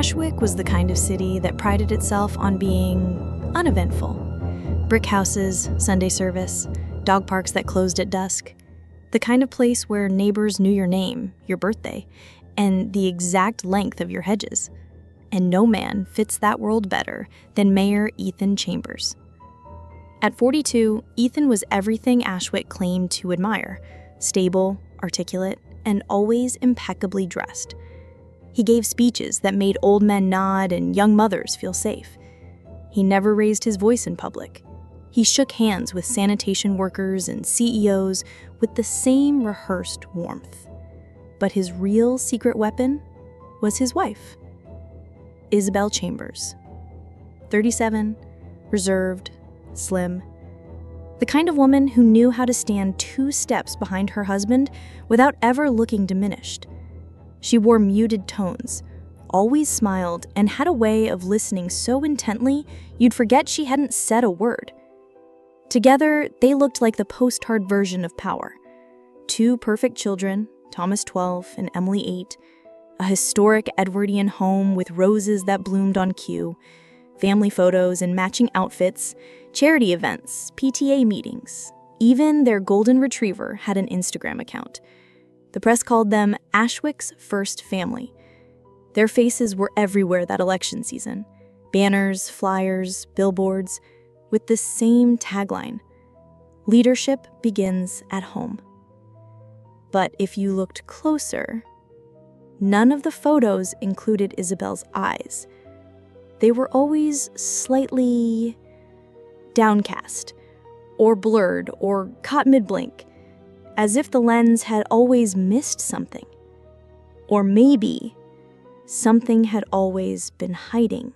Ashwick was the kind of city that prided itself on being uneventful. Brick houses, Sunday service, dog parks that closed at dusk. The kind of place where neighbors knew your name, your birthday, and the exact length of your hedges. And no man fits that world better than Mayor Ethan Chambers. At 42, Ethan was everything Ashwick claimed to admire: stable, articulate, and always impeccably dressed. He gave speeches that made old men nod and young mothers feel safe. He never raised his voice in public. He shook hands with sanitation workers and CEOs with the same rehearsed warmth. But his real secret weapon was his wife, Isabel Chambers. 37, reserved, slim. The kind of woman who knew how to stand 2 steps behind her husband without ever looking diminished. She wore muted tones, always smiled, and had a way of listening so intently you'd forget she hadn't said a word. Together, they looked like the postcard version of power. 2 perfect children, Thomas 12 and Emily 8, a historic Edwardian home with roses that bloomed on cue, family photos and matching outfits, charity events, PTA meetings. Even their golden retriever had an Instagram account. The press called them Ashwick's first family. Their faces were everywhere that election season. Banners, flyers, billboards, with the same tagline: leadership begins at home. But if you looked closer, none of the photos included Isabel's eyes. They were always slightly downcast, or blurred, or caught mid-blink, as if the lens had always missed something. Or maybe something had always been hiding.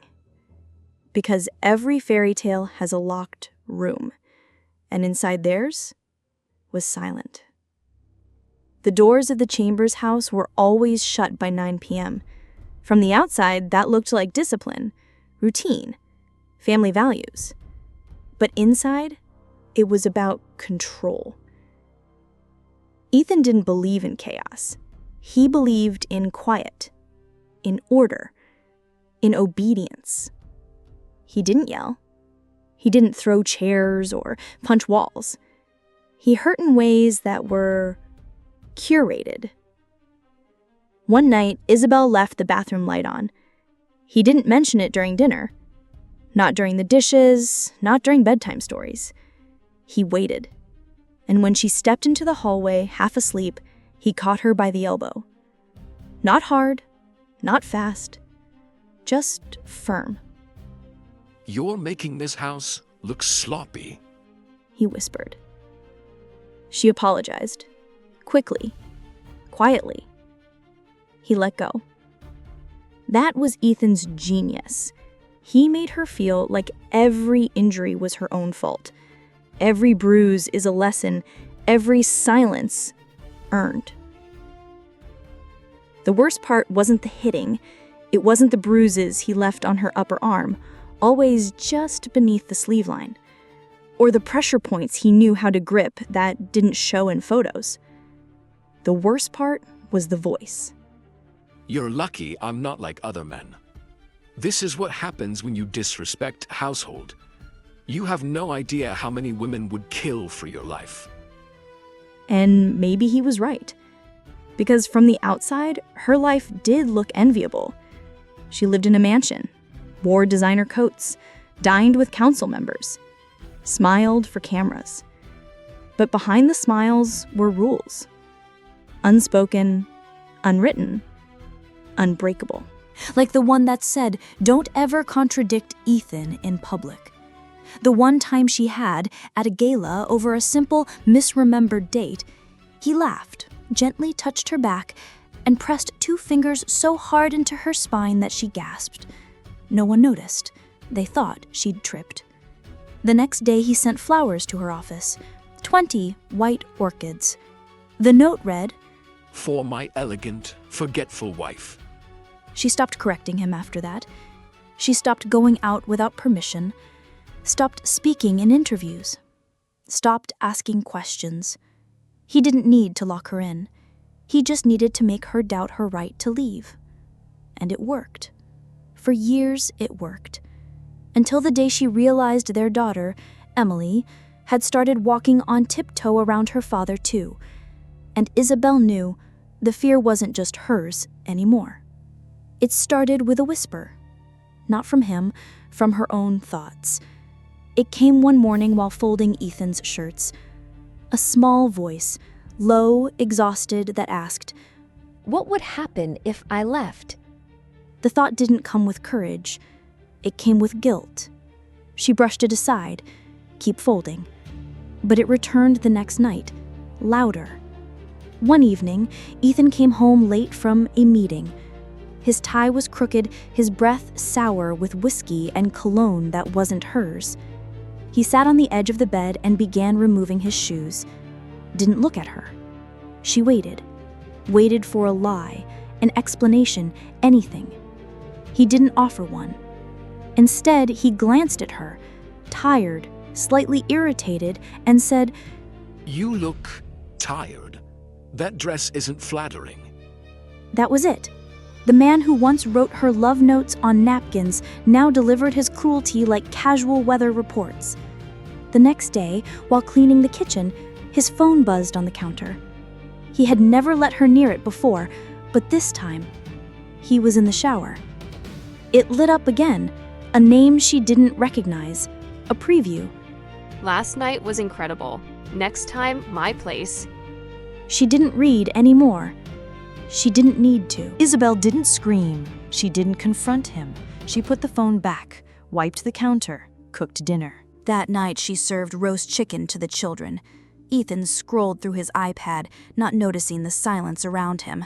Because every fairy tale has a locked room, and inside theirs was silent. The doors of the Chambers house were always shut by 9 p.m. From the outside, that looked like discipline, routine, family values. But inside, it was about control. Ethan didn't believe in chaos. He believed in quiet, in order, in obedience. He didn't yell. He didn't throw chairs or punch walls. He hurt in ways that were curated. One night, Isabel left the bathroom light on. He didn't mention it during dinner. Not during the dishes, not during bedtime stories. He waited. And when she stepped into the hallway, half asleep, he caught her by the elbow. Not hard, not fast, just firm. "You're making this house look sloppy," he whispered. She apologized, quickly, quietly. He let go. That was Ethan's genius. He made her feel like every injury was her own fault. Every bruise is a lesson, every silence earned. The worst part wasn't the hitting. It wasn't the bruises he left on her upper arm, always just beneath the sleeve line, or the pressure points he knew how to grip that didn't show in photos. The worst part was the voice. "You're lucky I'm not like other men. This is what happens when you disrespect household. You have no idea how many women would kill for your life." And maybe he was right. Because from the outside, her life did look enviable. She lived in a mansion, wore designer coats, dined with council members, smiled for cameras. But behind the smiles were rules. Unspoken, unwritten, unbreakable. Like the one that said, "Don't ever contradict Ethan in public." The one time she had, at a gala over a simple, misremembered date, he laughed, gently touched her back, and pressed 2 fingers so hard into her spine that she gasped. No one noticed. They thought she'd tripped. The next day he sent flowers to her office, 20 white orchids. The note read, "For my elegant, forgetful wife." She stopped correcting him after that. She stopped going out without permission, stopped speaking in interviews, stopped asking questions. He didn't need to lock her in. He just needed to make her doubt her right to leave. And it worked. For years, it worked. Until the day she realized their daughter, Emily, had started walking on tiptoe around her father too. And Isabel knew the fear wasn't just hers anymore. It started with a whisper. Not from him, from her own thoughts. It came one morning while folding Ethan's shirts. A small voice, low, exhausted, that asked, "What would happen if I left?" The thought didn't come with courage. It came with guilt. She brushed it aside. Keep folding. But it returned the next night, louder. One evening, Ethan came home late from a meeting. His tie was crooked, his breath sour with whiskey and cologne that wasn't hers. He sat on the edge of the bed and began removing his shoes. Didn't look at her. She waited. Waited for a lie, an explanation, anything. He didn't offer one. Instead, he glanced at her, tired, slightly irritated, and said, "You look tired. That dress isn't flattering." That was it. The man who once wrote her love notes on napkins now delivered his cruelty like casual weather reports. The next day, while cleaning the kitchen, his phone buzzed on the counter. He had never let her near it before, but this time, he was in the shower. It lit up again, a name she didn't recognize, a preview. "Last night was incredible. Next time, my place." She didn't read anymore. She didn't need to. Isabel didn't scream. She didn't confront him. She put the phone back, wiped the counter, cooked dinner. That night she served roast chicken to the children. Ethan scrolled through his iPad, not noticing the silence around him,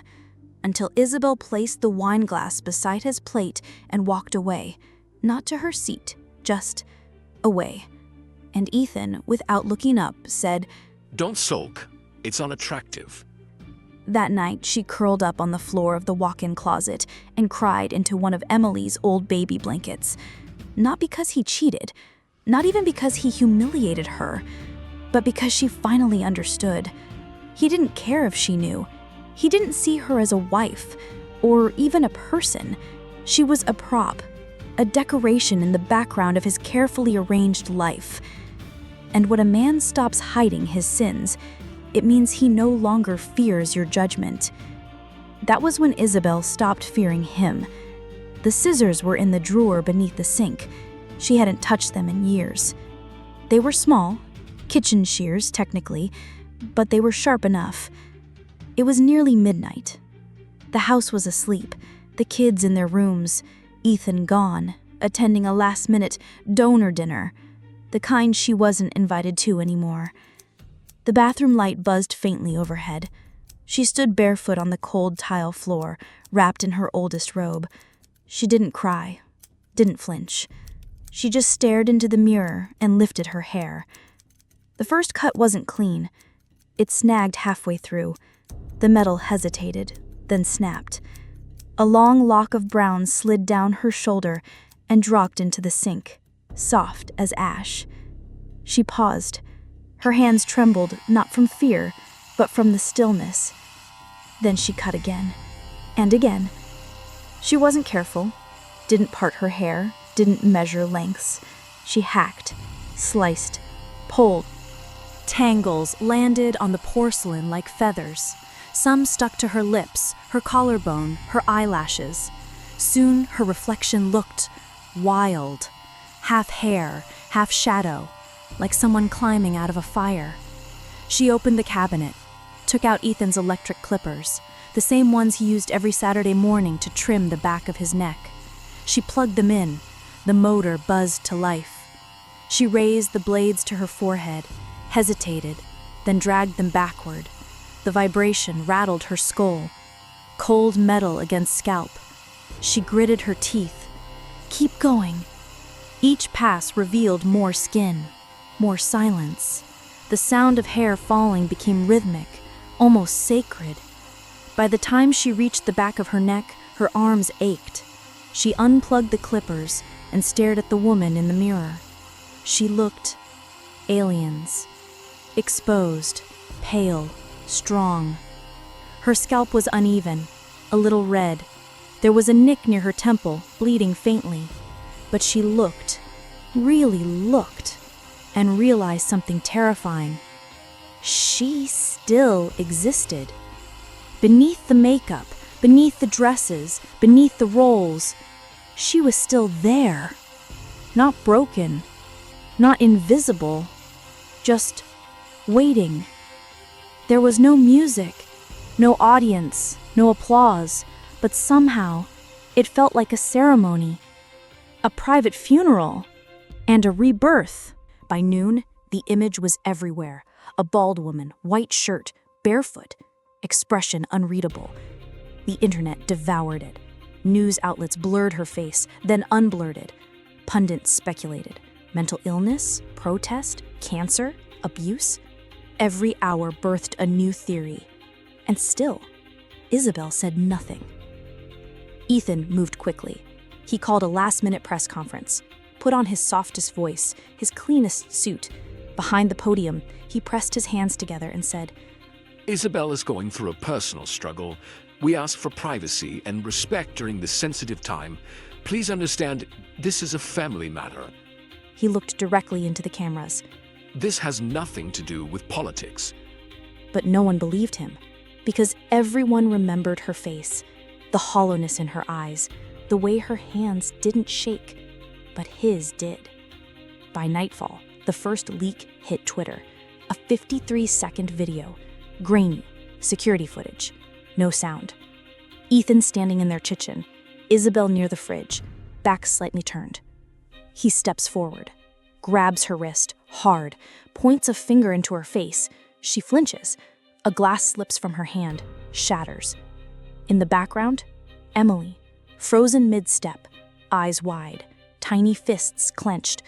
until Isabel placed the wine glass beside his plate and walked away, not to her seat, just away. And Ethan, without looking up, said, "Don't sulk. It's unattractive." That night, she curled up on the floor of the walk-in closet and cried into one of Emily's old baby blankets. Not because he cheated, not even because he humiliated her, but because she finally understood. He didn't care if she knew. He didn't see her as a wife, or even a person. She was a prop, a decoration in the background of his carefully arranged life. And when a man stops hiding his sins, it means he no longer fears your judgment. That was when Isabel stopped fearing him. The scissors were in the drawer beneath the sink. She hadn't touched them in years. They were small, kitchen shears technically, but they were sharp enough. It was nearly midnight. The house was asleep, the kids in their rooms, Ethan gone, attending a last-minute donor dinner, the kind she wasn't invited to anymore. The bathroom light buzzed faintly overhead. She stood barefoot on the cold tile floor, wrapped in her oldest robe. She didn't cry, didn't flinch. She just stared into the mirror and lifted her hair. The first cut wasn't clean. It snagged halfway through. The metal hesitated, then snapped. A long lock of brown slid down her shoulder and dropped into the sink, soft as ash. She paused. Her hands trembled, not from fear, but from the stillness. Then she cut again, and again. She wasn't careful, didn't part her hair, didn't measure lengths. She hacked, sliced, pulled. Tangles landed on the porcelain like feathers. Some stuck to her lips, her collarbone, her eyelashes. Soon her reflection looked wild, half hair, half shadow, like someone climbing out of a fire. She opened the cabinet, took out Ethan's electric clippers, the same ones he used every Saturday morning to trim the back of his neck. She plugged them in. The motor buzzed to life. She raised the blades to her forehead, hesitated, then dragged them backward. The vibration rattled her skull. Cold metal against scalp. She gritted her teeth. Keep going. Each pass revealed more skin, more silence. The sound of hair falling became rhythmic, almost sacred. By the time she reached the back of her neck, her arms ached. She unplugged the clippers and stared at the woman in the mirror. She looked aliens. Exposed, pale, strong. Her scalp was uneven, a little red. There was a nick near her temple, bleeding faintly. But she looked, really looked, and realized something terrifying. She still existed. Beneath the makeup, beneath the dresses, beneath the roles, she was still there. Not broken, not invisible, just waiting. There was no music, no audience, no applause, but somehow it felt like a ceremony, a private funeral, and a rebirth. By noon, the image was everywhere. A bald woman, white shirt, barefoot, expression unreadable. The internet devoured it. News outlets blurred her face, then unblurred it. Pundits speculated. Mental illness, protest, cancer, abuse. Every hour birthed a new theory. And still, Isabel said nothing. Ethan moved quickly. He called a last-minute press conference, put on his softest voice, his cleanest suit. Behind the podium, he pressed his hands together and said, Isabel is going through a personal struggle. We ask for privacy and respect during this sensitive time. Please understand, this is a family matter. He looked directly into the cameras. This has nothing to do with politics. But no one believed him, because everyone remembered her face, the hollowness in her eyes, the way her hands didn't shake, but his did. By nightfall, the first leak hit Twitter, a 53-second video, grainy, security footage, no sound. Ethan standing in their kitchen, Isabel near the fridge, back slightly turned. He steps forward, grabs her wrist, hard, points a finger into her face. She flinches. A glass slips from her hand, shatters. In the background, Emily, frozen mid-step, eyes wide, tiny fists clenched.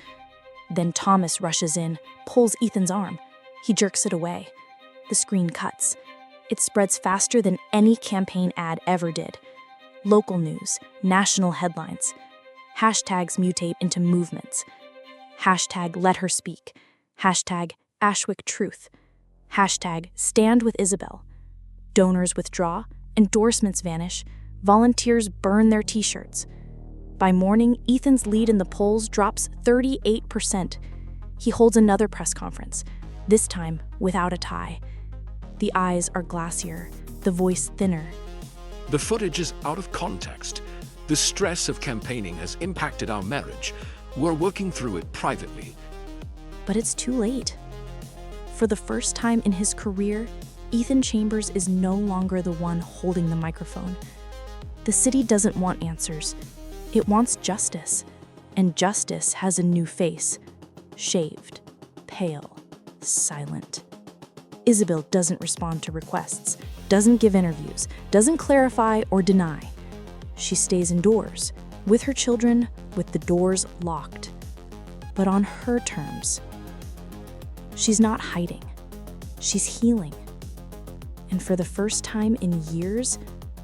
Then Thomas rushes in, pulls Ethan's arm. He jerks it away. The screen cuts. It spreads faster than any campaign ad ever did. Local news, national headlines. Hashtags mutate into movements. Hashtag let her speak. Hashtag Ashwick truth. Hashtag stand with Isabel. Donors withdraw, endorsements vanish, volunteers burn their t-shirts. By morning, Ethan's lead in the polls drops 38%. He holds another press conference, this time without a tie. The eyes are glassier, the voice thinner. The footage is out of context. The stress of campaigning has impacted our marriage. We're working through it privately. But it's too late. For the first time in his career, Ethan Chambers is no longer the one holding the microphone. The city doesn't want answers. It wants justice. And justice has a new face. Shaved, pale, silent. Isabel doesn't respond to requests, doesn't give interviews, doesn't clarify or deny. She stays indoors, with her children, with the doors locked. But on her terms. She's not hiding. She's healing. And for the first time in years,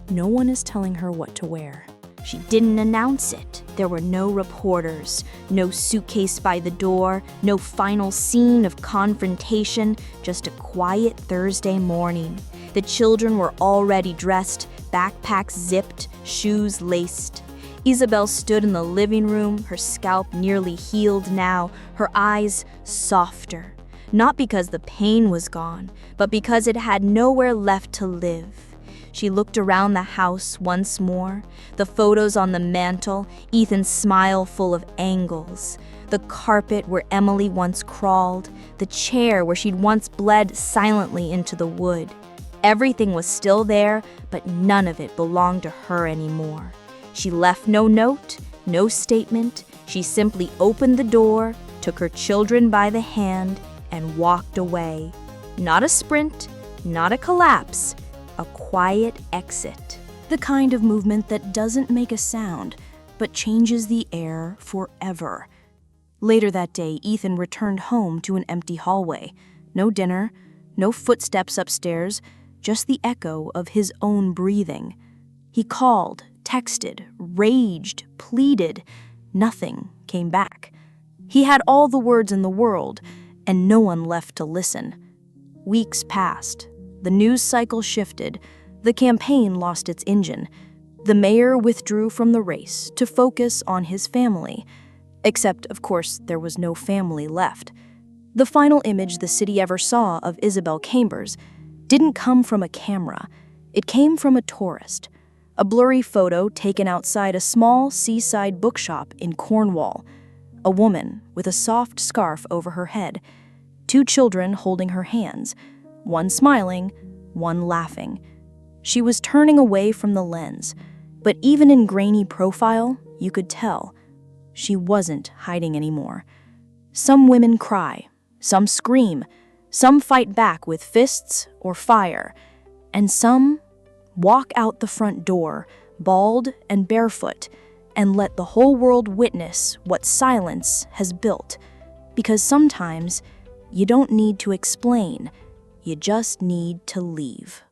no one is telling her what to wear. She didn't announce it. There were no reporters, no suitcase by the door, no final scene of confrontation, just a quiet Thursday morning. The children were already dressed, backpacks zipped, shoes laced. Isabel stood in the living room, her scalp nearly healed now, her eyes softer. Not because the pain was gone, but because it had nowhere left to live. She looked around the house once more, the photos on the mantel, Ethan's smile full of angles, the carpet where Emily once crawled, the chair where she'd once bled silently into the wood. Everything was still there, but none of it belonged to her anymore. She left no note, no statement. She simply opened the door, took her children by the hand, and walked away. Not a sprint, not a collapse, a quiet exit. The kind of movement that doesn't make a sound, but changes the air forever. Later that day, Ethan returned home to an empty hallway. No dinner, no footsteps upstairs, just the echo of his own breathing. He called, texted, raged, pleaded. Nothing came back. He had all the words in the world, and no one left to listen. Weeks passed. The news cycle shifted. The campaign lost its engine. The mayor withdrew from the race to focus on his family. Except, of course, there was no family left. The final image the city ever saw of Isabel Chambers didn't come from a camera. It came from a tourist. A blurry photo taken outside a small seaside bookshop in Cornwall. A woman with a soft scarf over her head. 2 children holding her hands. One smiling, one laughing. She was turning away from the lens, but even in grainy profile, you could tell she wasn't hiding anymore. Some women cry, some scream, some fight back with fists or fire, and some walk out the front door, bald and barefoot, and let the whole world witness what silence has built. Because sometimes you don't need to explain, you just need to leave.